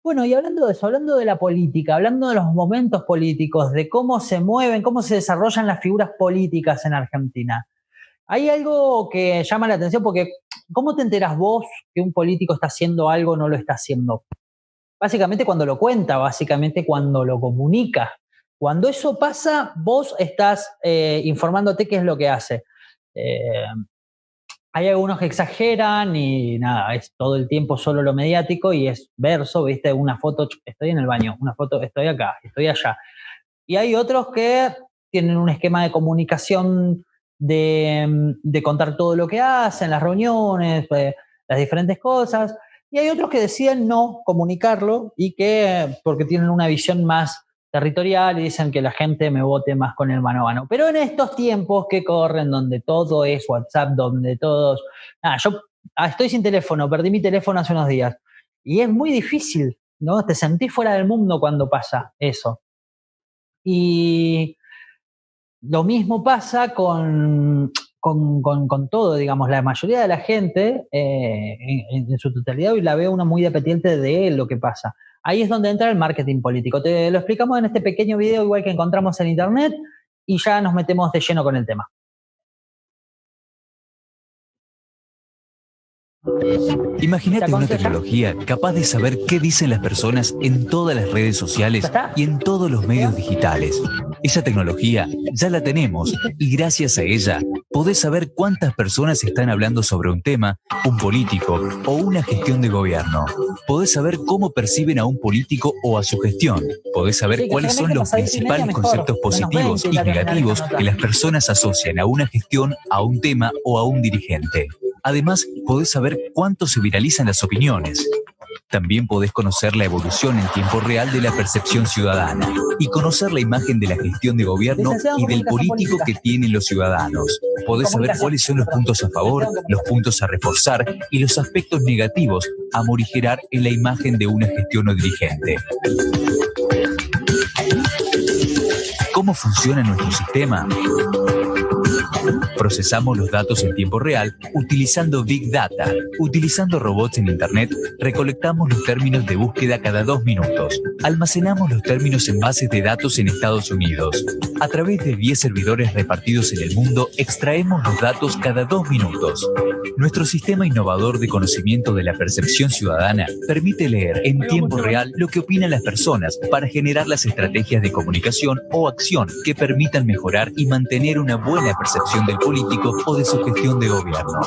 Bueno, y hablando de eso, hablando de la política, hablando de los momentos políticos, de cómo se mueven, cómo se desarrollan las figuras políticas en Argentina, hay algo que llama la atención porque ¿cómo te enterás vos que un político está haciendo algo o no lo está haciendo? Básicamente cuando lo cuenta, básicamente cuando lo comunica. Cuando eso pasa, vos estás informándote qué es lo que hace. Eh, Hay algunos que exageran y nada, es todo el tiempo solo lo mediático y es verso, viste, una foto, estoy en el baño, una foto, estoy acá, estoy allá. Y hay otros que tienen un esquema de comunicación de contar todo lo que hacen, las reuniones, las diferentes cosas. Y hay otros que deciden no comunicarlo y que, porque tienen una visión más territorial y dicen que la gente me vote más con el mano a mano. Pero en estos tiempos que corren, donde todo es WhatsApp, donde todos... Nada, yo estoy sin teléfono, perdí mi teléfono hace unos días. Y es muy difícil, ¿no? Te sentís fuera del mundo cuando pasa eso. Y lo mismo pasa con todo, digamos, la mayoría de la gente, en su totalidad, hoy la veo una muy dependiente de lo que pasa. Ahí es donde entra el marketing político. Te lo explicamos en este pequeño video, igual que encontramos en internet, y ya nos metemos de lleno con el tema. Imagínate una tecnología capaz de saber qué dicen las personas en todas las redes sociales y en todos los medios digitales. Esa tecnología ya la tenemos y gracias a ella podés saber cuántas personas están hablando sobre un tema, un político o una gestión de gobierno. Podés saber cómo perciben a un político o a su gestión. Podés saber cuáles son los principales conceptos positivos y negativos que las personas asocian a una gestión, a un tema o a un dirigente. Además, podés saber cuánto se viralizan las opiniones. También podés conocer la evolución en tiempo real de la percepción ciudadana y conocer la imagen de la gestión de gobierno y del político que tienen los ciudadanos. Podés saber cuáles son los puntos a favor, los puntos a reforzar y los aspectos negativos a morigerar en la imagen de una gestión o dirigente. ¿Cómo funciona nuestro sistema? Procesamos los datos en tiempo real utilizando Big Data. Utilizando robots en Internet, recolectamos los términos de búsqueda cada 2 minutos. Almacenamos los términos en bases de datos en Estados Unidos. A través de 10 servidores repartidos en el mundo, extraemos los datos cada 2 minutos. Nuestro sistema innovador de conocimiento de la percepción ciudadana permite leer en tiempo real lo que opinan las personas para generar las estrategias de comunicación o acción que permitan mejorar y mantener una buena percepción del político o de su gestión de gobierno.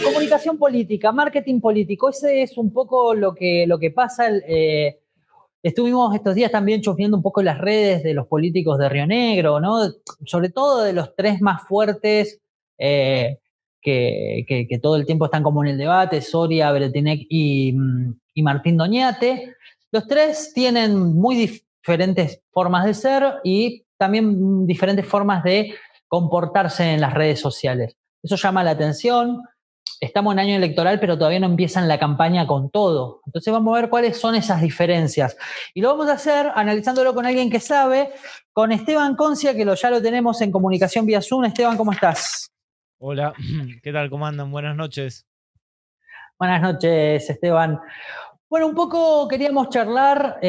Comunicación política, marketing político, ese es un poco lo que pasa. Estuvimos estos días también chusmeando un poco las redes de los políticos de Río Negro, ¿no? Sobre todo de los tres más fuertes que todo el tiempo están como en el debate, Soria, Bretinec y Martín Doñate. Los tres tienen muy diferentes formas de ser y también diferentes formas de comportarse en las redes sociales. Eso llama la atención. Estamos en año electoral, pero todavía no empiezan la campaña con todo. Entonces vamos a ver cuáles son esas diferencias. Y lo vamos a hacer analizándolo con alguien que sabe, con Esteban Concia, que ya lo tenemos en comunicación vía Zoom. Esteban, ¿cómo estás? Hola, ¿qué tal? ¿Cómo andan? Buenas noches. Buenas noches, Esteban. Bueno, un poco queríamos charlar,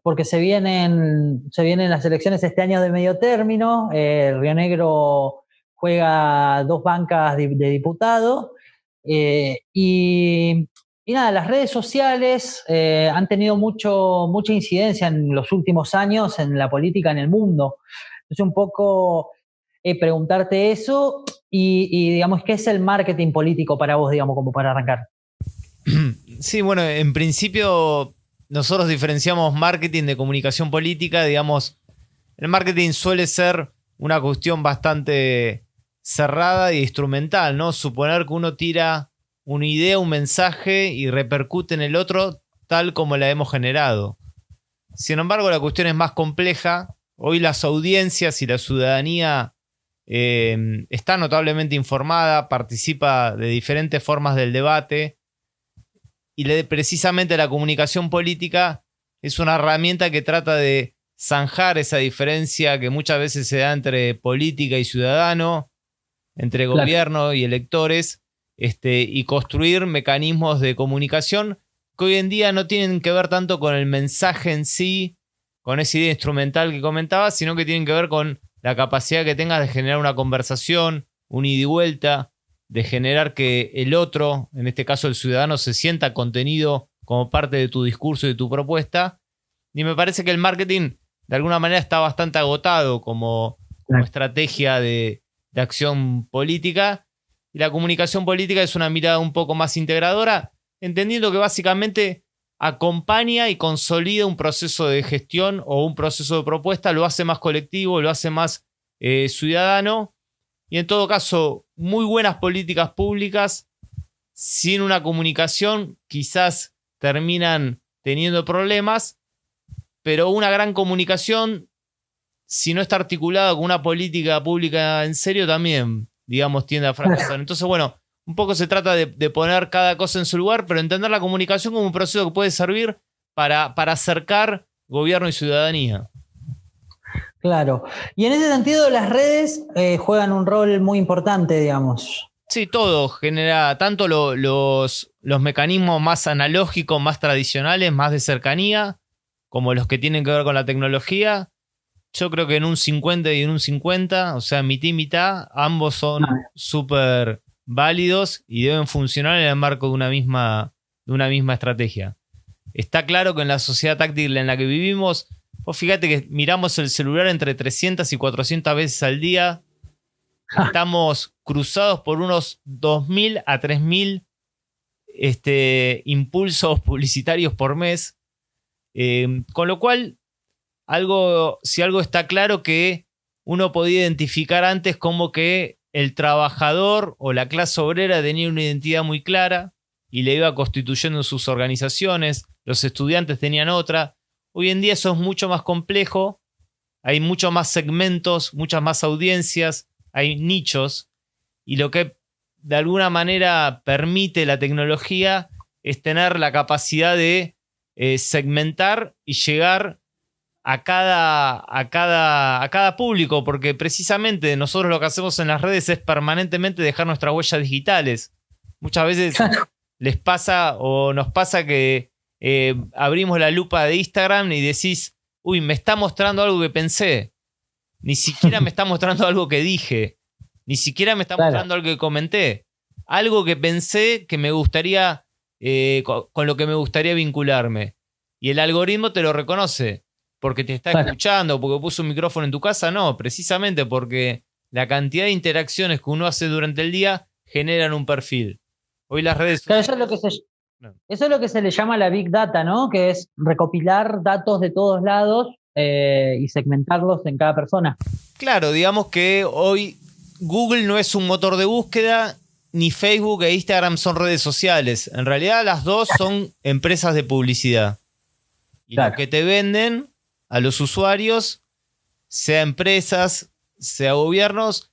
porque se vienen las elecciones este año de medio término. Río Negro juega 2 bancas de diputado, y nada, las redes sociales han tenido mucha incidencia en los últimos años en la política en el mundo. Entonces un poco preguntarte eso y digamos, ¿qué es el marketing político para vos, digamos, como para arrancar? Sí, bueno, en principio nosotros diferenciamos marketing de comunicación política. Digamos, el marketing suele ser una cuestión bastante cerrada y instrumental, ¿no? Suponer que uno tira una idea, un mensaje y repercute en el otro tal como la hemos generado. Sin embargo, la cuestión es más compleja. Hoy las audiencias y la ciudadanía está notablemente informada, participa de diferentes formas del debate y precisamente la comunicación política Es una herramienta que trata de zanjar esa diferencia que muchas veces se da entre política y ciudadano, entre gobierno y electores, y construir mecanismos de comunicación que hoy en día no tienen que ver tanto con el mensaje en sí, con esa idea instrumental que comentaba, sino que tienen que ver con la capacidad que tengas de generar una conversación, un ida y vuelta, de generar que el otro, en este caso el ciudadano, se sienta contenido como parte de tu discurso y de tu propuesta. Y me parece que el marketing de alguna manera está bastante agotado como estrategia de acción política. Y la comunicación política es una mirada un poco más integradora, entendiendo que básicamente acompaña y consolida un proceso de gestión o un proceso de propuesta, lo hace más colectivo, lo hace más ciudadano. Y en todo caso, muy buenas políticas públicas sin una comunicación quizás terminan teniendo problemas, pero una gran comunicación, si no está articulada con una política pública en serio, también, digamos, tiende a fracasar. Entonces, bueno, un poco se trata de poner cada cosa en su lugar, pero entender la comunicación como un proceso que puede servir para acercar gobierno y ciudadanía. Claro. Y en ese sentido, las redes juegan un rol muy importante, digamos. Sí, todo genera tanto los mecanismos más analógicos, más tradicionales, más de cercanía, como los que tienen que ver con la tecnología. Yo creo que en un 50 y en un 50, o sea, mitad y mitad, ambos son súper válidos y deben funcionar en el marco de una misma estrategia. Está claro que en la sociedad táctil en la que vivimos, vos fíjate que miramos el celular entre 300 y 400 veces al día. Estamos cruzados por unos 2.000 a 3.000 impulsos publicitarios por mes. Con lo cual, si algo está claro que uno podía identificar antes como que el trabajador o la clase obrera tenía una identidad muy clara y le iba constituyendo sus organizaciones, los estudiantes tenían otra. Hoy en día eso es mucho más complejo, hay muchos más segmentos, muchas más audiencias, hay nichos, y lo que de alguna manera permite la tecnología es tener la capacidad de segmentar y llegar a cada público, porque precisamente nosotros lo que hacemos en las redes es permanentemente dejar nuestras huellas digitales. Muchas veces les pasa o nos pasa que abrimos la lupa de Instagram y decís, uy, me está mostrando algo que pensé. Ni siquiera me está mostrando algo que dije. Ni siquiera me está mostrando algo que comenté. Algo que pensé que me gustaría, con lo que me gustaría vincularme. Y el algoritmo te lo reconoce. Porque te está escuchando, porque puso un micrófono en tu casa. No, precisamente porque la cantidad de interacciones que uno hace durante el día generan un perfil. Hoy las redes... Claro, eso es lo que se le llama la Big Data, ¿no? Que es recopilar datos de todos lados y segmentarlos en cada persona. Claro, digamos que hoy Google no es un motor de búsqueda, ni Facebook e Instagram son redes sociales. En realidad las dos son empresas de publicidad. Y lo que te venden a los usuarios, sea empresas, sea gobiernos,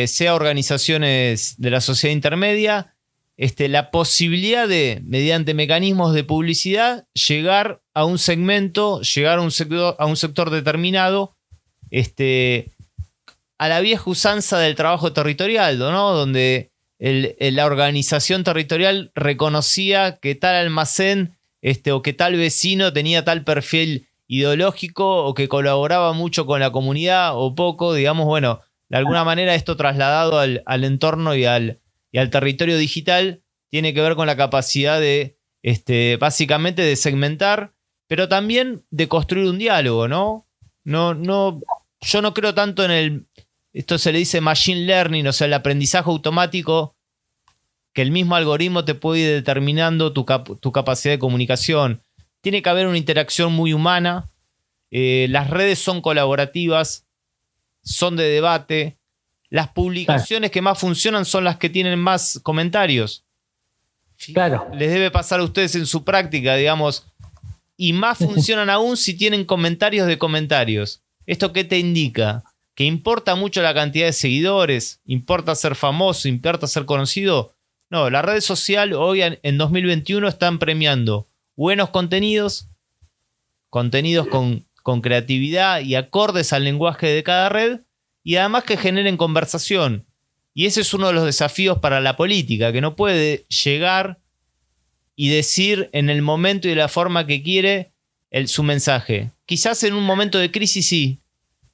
sea organizaciones de la sociedad intermedia, la posibilidad de, mediante mecanismos de publicidad, llegar a un segmento, llegar a un sector determinado, a la vieja usanza del trabajo territorial, ¿no? Donde la organización territorial reconocía que tal almacén o que tal vecino tenía tal perfil ideológico o que colaboraba mucho con la comunidad o poco, digamos, bueno, de alguna manera esto trasladado al entorno y al territorio digital tiene que ver con la capacidad de, básicamente, de segmentar, pero también de construir un diálogo, ¿no? Yo no creo tanto en esto se le dice machine learning, o sea, el aprendizaje automático, que el mismo algoritmo te puede ir determinando tu capacidad de comunicación. Tiene que haber una interacción muy humana. Las redes son colaborativas, son de debate. Las publicaciones que más funcionan son las que tienen más comentarios. Claro. Les debe pasar a ustedes en su práctica, digamos. Y más funcionan aún si tienen comentarios de comentarios. ¿Esto qué te indica? Que importa mucho la cantidad de seguidores, importa ser famoso, importa ser conocido. No, la red social hoy en 2021 están premiando buenos contenidos, contenidos con creatividad y acordes al lenguaje de cada red, y además que generen conversación. Y ese es uno de los desafíos para la política, que no puede llegar y decir en el momento y de la forma que quiere su mensaje. Quizás en un momento de crisis sí,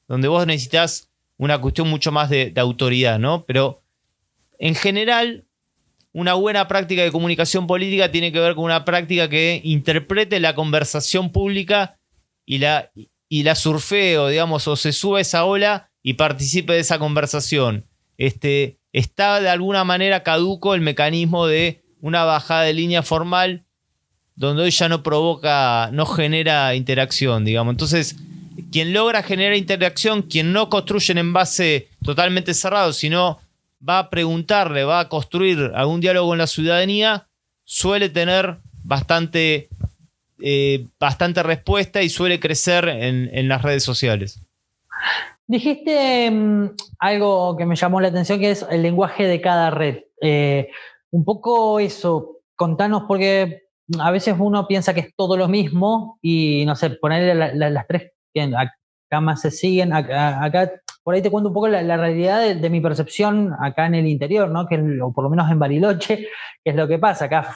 donde vos necesitas una cuestión mucho más de autoridad, ¿no? Pero en general, una buena práctica de comunicación política tiene que ver con una práctica que interprete la conversación pública y la surfee, o digamos, o se sube a esa ola y participe de esa conversación. Está de alguna manera caduco el mecanismo de una bajada de línea formal donde hoy ya no genera interacción, digamos. Entonces, quien logra generar interacción, quien no construye en envase totalmente cerrado, sino va a preguntarle, va a construir algún diálogo con la ciudadanía, suele tener bastante respuesta y suele crecer en las redes sociales. Dijiste algo que me llamó la atención, que es el lenguaje de cada red. Un poco eso, contanos, porque a veces uno piensa que es todo lo mismo y, no sé, ponerle las tres que acá más se siguen. Acá, por ahí te cuento un poco la realidad de mi percepción acá en el interior, ¿no? O por lo menos en Bariloche, que es lo que pasa. Acá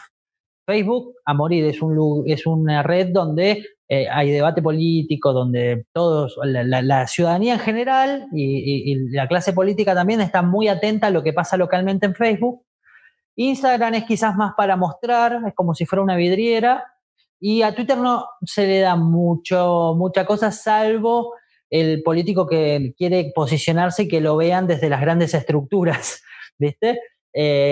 Facebook, a morir, es una red donde hay debate político, donde todos, la ciudadanía en general y la clase política también está muy atenta a lo que pasa localmente en Facebook. Instagram es quizás más para mostrar, es como si fuera una vidriera, y a Twitter no se le da mucha cosa, salvo el político que quiere posicionarse y que lo vean desde las grandes estructuras, ¿viste?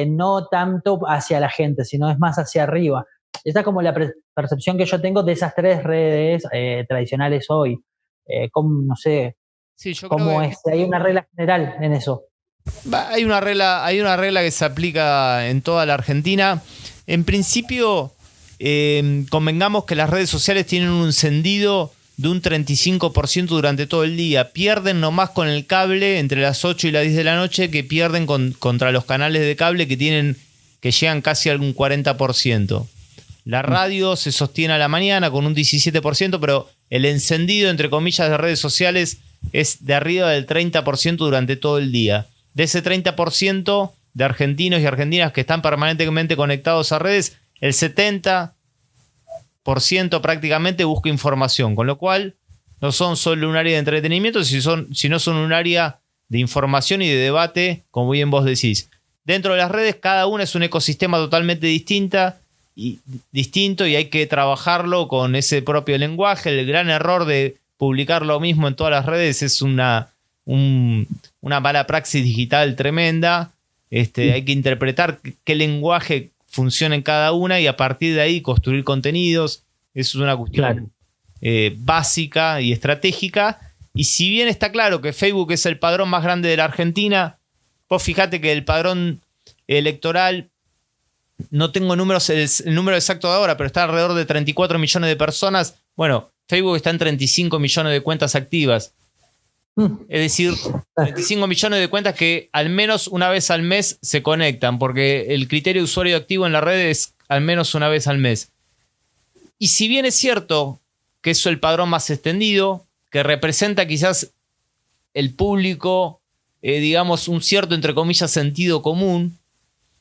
No tanto hacia la gente, sino es más hacia arriba. Esa es como la percepción que yo tengo de esas tres redes tradicionales hoy. No sé, Sí, yo cómo creo es. Hay una regla general en eso. Hay una regla que se aplica en toda la Argentina. En principio, convengamos que las redes sociales tienen un encendido de un 35% durante todo el día. Pierden nomás con el cable entre las 8 y las 10 de la noche, que pierden contra los canales de cable que llegan casi a un 40%. La radio se sostiene a la mañana con un 17%, pero el encendido, entre comillas, de redes sociales es de arriba del 30% durante todo el día. De ese 30% de argentinos y argentinas que están permanentemente conectados a redes, el 70% prácticamente busca información, con lo cual no son solo un área de entretenimiento, sino son un área de información y de debate, como bien vos decís. Dentro de las redes, cada una es un ecosistema totalmente distinto y hay que trabajarlo con ese propio lenguaje. El gran error de publicar lo mismo en todas las redes es una mala praxis digital tremenda. Hay que interpretar qué lenguaje funciona en cada una y a partir de ahí construir contenidos. Eso es una cuestión básica y estratégica. Y si bien está claro que Facebook es el padrón más grande de la Argentina, vos fijate que el padrón electoral, no tengo el número exacto de ahora, pero está alrededor de 34 millones de personas. Bueno, Facebook está en 35 millones de cuentas activas. Es decir, 35 millones de cuentas que al menos una vez al mes se conectan, porque el criterio de usuario activo en la red es al menos una vez al mes. Y si bien es cierto que es el padrón más extendido, que representa quizás el público, digamos, un cierto, entre comillas, sentido común,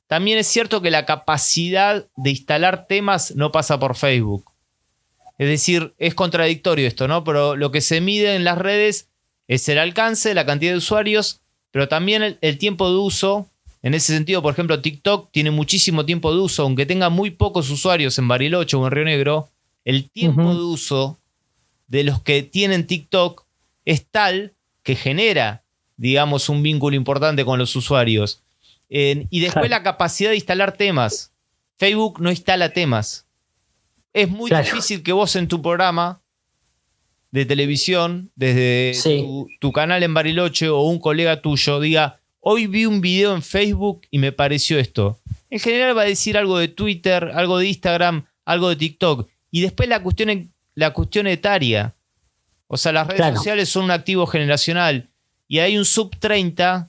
también es cierto que la capacidad de instalar temas no pasa por Facebook. Es decir, es contradictorio esto, ¿no? Pero lo que se mide en las redes es el alcance, la cantidad de usuarios, pero también el tiempo de uso. En ese sentido, por ejemplo, TikTok tiene muchísimo tiempo de uso, aunque tenga muy pocos usuarios en Bariloche o en Río Negro. El tiempo de uso de los que tienen TikTok es tal que genera, digamos, un vínculo importante con los usuarios. Y después la capacidad de instalar temas. Facebook no instala temas. Es muy difícil que vos en tu programa de televisión, desde tu canal en Bariloche o un colega tuyo, diga: hoy vi un video en Facebook y me pareció esto. En general va a decir algo de Twitter, algo de Instagram, algo de TikTok. Y después la cuestión etaria. O sea, las redes sociales son un activo generacional. Y hay un sub-30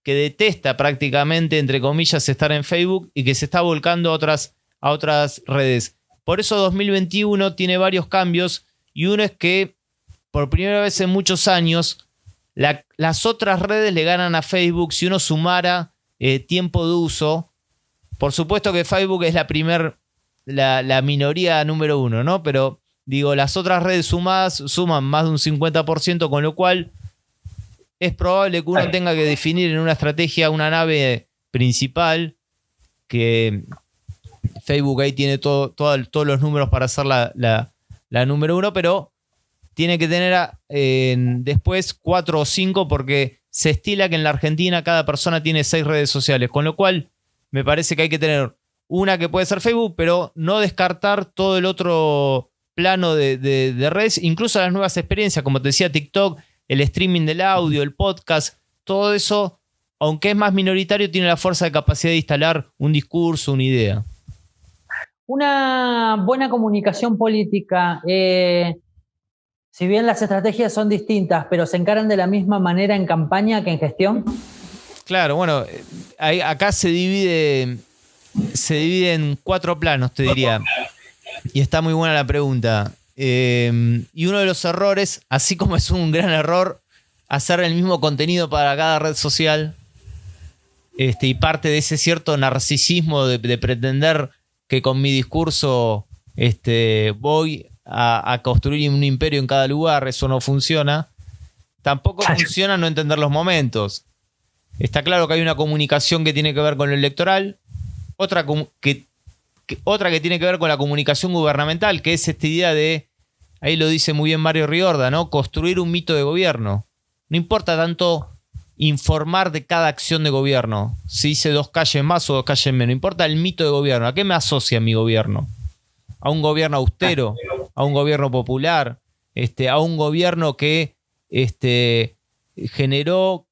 que detesta prácticamente, entre comillas, estar en Facebook y que se está volcando a otras redes. Por eso 2021 tiene varios cambios Y uno es que por primera vez en muchos años las otras redes le ganan a Facebook si uno sumara tiempo de uso. Por supuesto que Facebook es la minoría número uno, ¿no? Pero digo, las otras redes sumadas suman más de un 50%, con lo cual es probable que uno tenga que definir en una estrategia una nave principal, que Facebook ahí tiene todos los números para hacer la número uno, pero tiene que tener después 4 o 5, porque se estila que en la Argentina cada persona tiene 6 redes sociales, con lo cual me parece que hay que tener una que puede ser Facebook, pero no descartar todo el otro plano de redes, incluso las nuevas experiencias, como te decía, TikTok, el streaming del audio, el podcast, todo eso, aunque es más minoritario, tiene la fuerza de capacidad de instalar un discurso, una idea. Una buena comunicación política, si bien las estrategias son distintas, pero se encaran de la misma manera en campaña que en gestión. Claro, bueno, acá se divide en 4 planos, te diría. Y está muy buena la pregunta. Y uno de los errores, así como es un gran error hacer el mismo contenido para cada red social, y parte de ese cierto narcisismo de pretender que con mi discurso voy a construir un imperio en cada lugar, eso no funciona. Tampoco funciona no entender los momentos. Está claro que hay una comunicación que tiene que ver con lo electoral, otra que tiene que ver con la comunicación gubernamental, que es esta idea de, ahí lo dice muy bien Mario Riorda, ¿no? Construir un mito de gobierno. No importa tanto informar de cada acción de gobierno, si hice 2 calles más o 2 calles menos, importa el mito de gobierno. ¿A qué me asocia mi gobierno? ¿A un gobierno austero? ¿A un gobierno popular? ¿A un gobierno que generó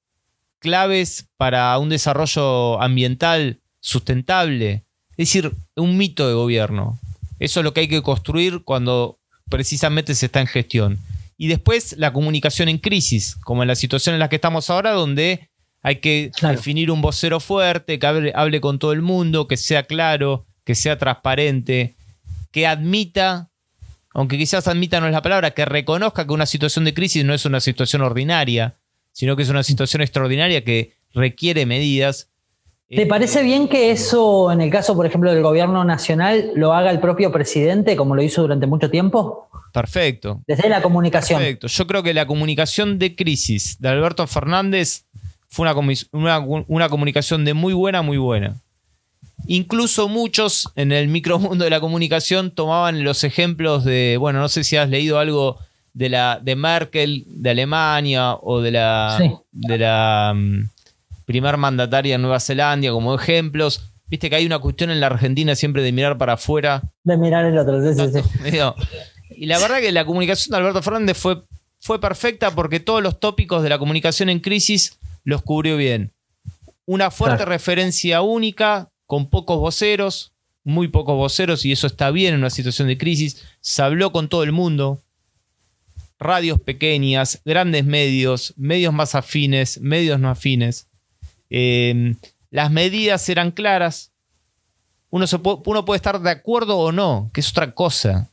claves para un desarrollo ambiental sustentable? Es decir, un mito de gobierno. Eso es lo que hay que construir cuando precisamente se está en gestión. Y después la comunicación en crisis, como en la situación en la que estamos ahora, donde hay que definir un vocero fuerte, que hable con todo el mundo, que sea claro, que sea transparente, que admita, aunque quizás admita no es la palabra, que reconozca que una situación de crisis no es una situación ordinaria, sino que es una situación extraordinaria que requiere medidas. ¿Te parece bien que eso, en el caso, por ejemplo, del gobierno nacional, lo haga el propio presidente, como lo hizo durante mucho tiempo? Perfecto. Desde la comunicación. Perfecto. Yo creo que la comunicación de crisis de Alberto Fernández fue una comunicación de muy buena, muy buena. Incluso muchos en el micromundo de la comunicación tomaban los ejemplos de, bueno, no sé si has leído algo de Merkel, de Alemania, o de la primer mandataria en Nueva Zelanda como ejemplos. Viste que hay una cuestión en la Argentina siempre de mirar para afuera. De mirar el otro, sí. Y la verdad que la comunicación de Alberto Fernández fue perfecta, porque todos los tópicos de la comunicación en crisis los cubrió bien. Una fuerte referencia única, con pocos voceros, muy pocos voceros, y eso está bien en una situación de crisis. Se habló con todo el mundo. Radios pequeñas, grandes medios, medios más afines, medios no afines. Las medidas eran claras. Uno puede estar de acuerdo o no, que es otra cosa.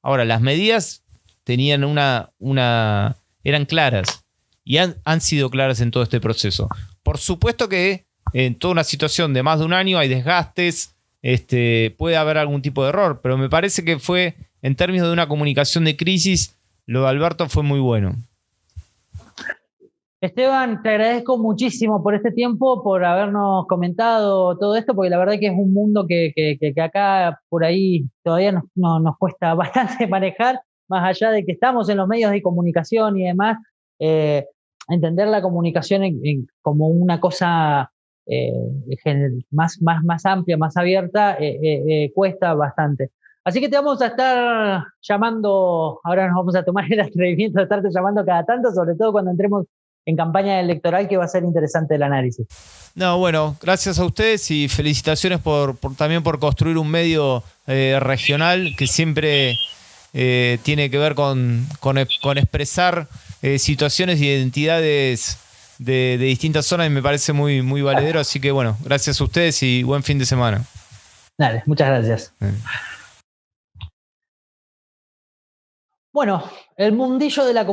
Ahora, las medidas tenían eran claras y han sido claras en todo este proceso. Por supuesto que en toda una situación de más de un año hay desgastes, puede haber algún tipo de error, pero me parece que fue, en términos de una comunicación de crisis, lo de Alberto fue muy bueno. Esteban, te agradezco muchísimo por este tiempo, por habernos comentado todo esto, porque la verdad que es un mundo que acá por ahí todavía nos cuesta bastante manejar, más allá de que estamos en los medios de comunicación y demás. Entender la comunicación como una cosa más amplia, más abierta, cuesta bastante. Así que te vamos a estar llamando, ahora nos vamos a tomar el atrevimiento de estarte llamando cada tanto, sobre todo cuando entremos en campaña electoral, que va a ser interesante el análisis. No, bueno, gracias a ustedes y felicitaciones también por construir un medio regional que siempre tiene que ver con expresar situaciones y identidades de distintas zonas, y me parece muy, muy valedero. Así que bueno, gracias a ustedes y buen fin de semana. Dale, muchas gracias. Bueno, el mundillo de la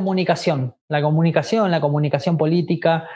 comunicación política,